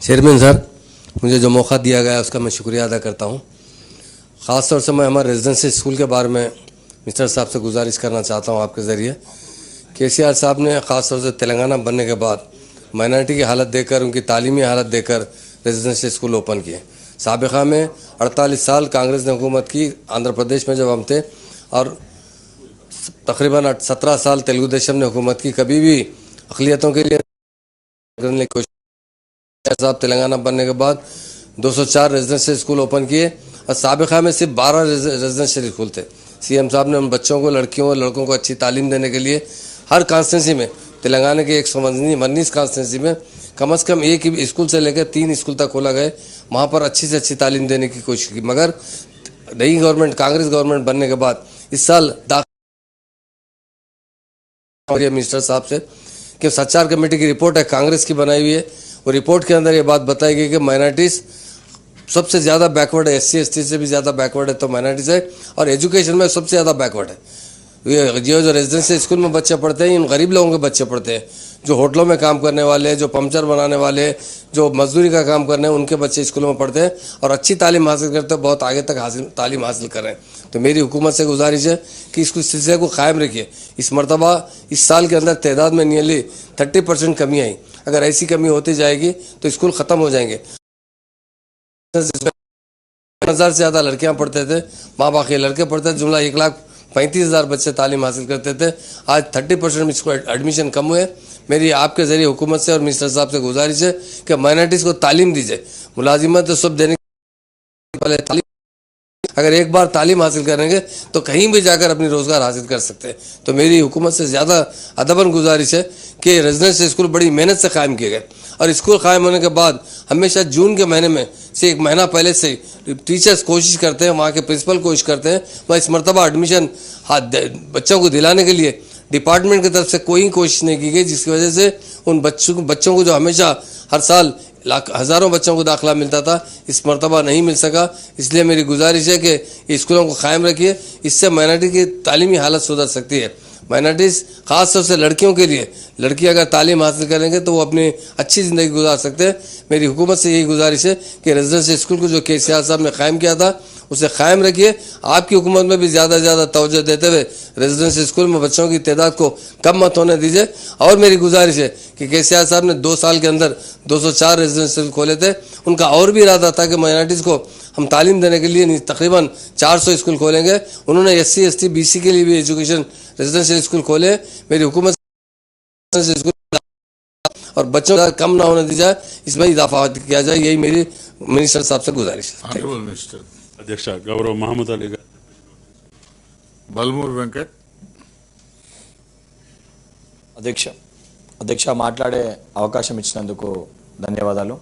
Chairman sir, मुझे जो मौका दिया गया उसका मैं शुक्रिया अदा करता हूँ। ख़ास तौर से मैं हमारे रेजिडेंसी स्कूल के बारे में मिस्टर साहब से गुजारिश करना चाहता हूँ आपके ज़रिए। केसीआर साहब ने ख़ास तौर से तेलंगाना बनने के बाद माइनॉरिटी की हालत देखकर, उनकी तालीमी हालत देखकर रेजिडेंसी स्कूल ओपन किए। साबिक़ा में 48 साल कांग्रेस ने हुकूमत की आंध्र प्रदेश में जब हम थे, और तकरीबन 17 साल तेलुगु देशम ने हुकूमत की, कभी भी अक़लियतों के लिए करने की कोशिश। साहब तेलंगाना बनने के बाद 204 रेजिडेंशियल स्कूल ओपन किए, और साबिक़ा में सिर्फ 12 रेजिडेंशियल स्कूल थे। सीएम साहब ने उन बच्चों को, लड़कियों और लड़कों को अच्छी तालीम देने के लिए हर कॉन्स्टिट्यूंसी में, तेलंगाना के 119 कॉन्स्टिट्यूंसी में कम से कम एक ही स्कूल से लेकर 3 स्कूल तक खोला गए। वहाँ पर अच्छी से अच्छी तालीम देने की कोशिश की। मगर नई गवर्नमेंट, कांग्रेस गवर्नमेंट बनने के बाद इस साल मिनिस्टर साहब से कि सच्चार कमेटी की रिपोर्ट है, कांग्रेस की बनाई हुई है, वो रिपोर्ट के अंदर ये बात बताई गई कि माइनॉरिटीज़ सबसे ज़्यादा बैकवर्ड है, SC ST से भी ज़्यादा बैकवर्ड है तो माइनॉरिटीज़ है, और एजुकेशन में सबसे ज़्यादा बैकवर्ड है। ये जो रेजिडेंशियल स्कूल में बच्चे पढ़ते हैं, इन गरीब लोगों के बच्चे पढ़ते हैं, जो होटलों में काम करने वाले, जो पंचर बनाने वाले, जो मजदूरी का काम करने हैं, उनके बच्चे स्कूलों में पढ़ते हैं और अच्छी तालीम हासिल करते हैं, बहुत आगे तक तालीम हासिल कर रहे हैं। तो मेरी हुकूमत से गुजारिश है कि इसको सिलसिले को कायम रखिए। इस मरतबा इस साल के अंदर तादाद में नियरली 30% कमी आई। अगर ऐसी कमी होती जाएगी तो स्कूल ख़त्म हो जाएंगे। 1000 से ज़्यादा लड़कियां पढ़ते थे, माँ बाप के लड़के पढ़ते थे, जुमला 1,35,000 बच्चे तालीम हासिल करते थे। आज 30% में इसको एडमिशन कम हुए। मेरी आपके ज़रिए हुकूमत से और मिनिस्टर साहब से गुजारिश है कि माइनॉरिटीज़ को तालीम दीजिए। मुलाजिमत तो सब देने पहले तालीम, अगर एक बार तालीम हासिल करेंगे तो कहीं भी जाकर अपनी रोज़गार हासिल कर सकते हैं। तो मेरी हुकूमत से ज़्यादा अदबन गुजारिश है कि रेजिडेंशियल स्कूल बड़ी मेहनत से कायम किए गए, और स्कूल कायम होने के बाद हमेशा जून के महीने में से 1 महीना पहले से टीचर्स कोशिश करते हैं, वहाँ के प्रिंसिपल कोशिश करते हैं, वह इस मरतबा एडमिशन बच्चों को दिलाने के लिए डिपार्टमेंट की तरफ से कोई कोशिश नहीं की गई, जिसकी वजह से उन बच्चों को जो हमेशा हर साल हज़ारों बच्चों को दाखिला मिलता था, इस मरतबा नहीं मिल सका। इसलिए मेरी गुजारिश है कि स्कूलों को कायम रखिए, इससे माइनॉरिटी की तालीमी हालत सुधर सकती है। माइनॉरिटीज़ ख़ास तौर से लड़कियों के लिए, लड़की अगर तालीम हासिल करेंगे तो वो अपनी अच्छी ज़िंदगी गुजार सकते हैं। मेरी हुकूमत से यही गुजारिश है कि रेजिडेंशियल स्कूल को जो केसीआर साहब ने कायम किया था उसे कायम रखिए। आपकी हुकूमत में भी ज़्यादा से ज़्यादा तवज्जो देते हुए रेजिडेंशियल स्कूल में बच्चों की तादाद को कम मत होने दीजिए। और मेरी गुजारिश है कि केसीआर साहब ने 2 साल के अंदर 204 रेजिडेंशियल खोले थे, उनका और भी इरादा था कि माइनॉरिटीज़ को हम तालीम देने के लिए तकरीबन 400 स्कूल खोलेंगे। उन्होंने SC ST BC के लिए भी एजुकेशन रेजिडेंशियल स्कूल खोले। मेरी हुकूमत स्कूल और बच्चों का कम ना होने दी जाए, इसमें इजाफा किया जाए, यही मेरी मिनिस्टर साहब से गुजारिश है। अध्यक्ष गौरव महमूद अली बलमूर वेंकट అధ్యక్ష మాట్లాడే అవకాశం ఇచ్చినందుకు ధన్యవాదాలు।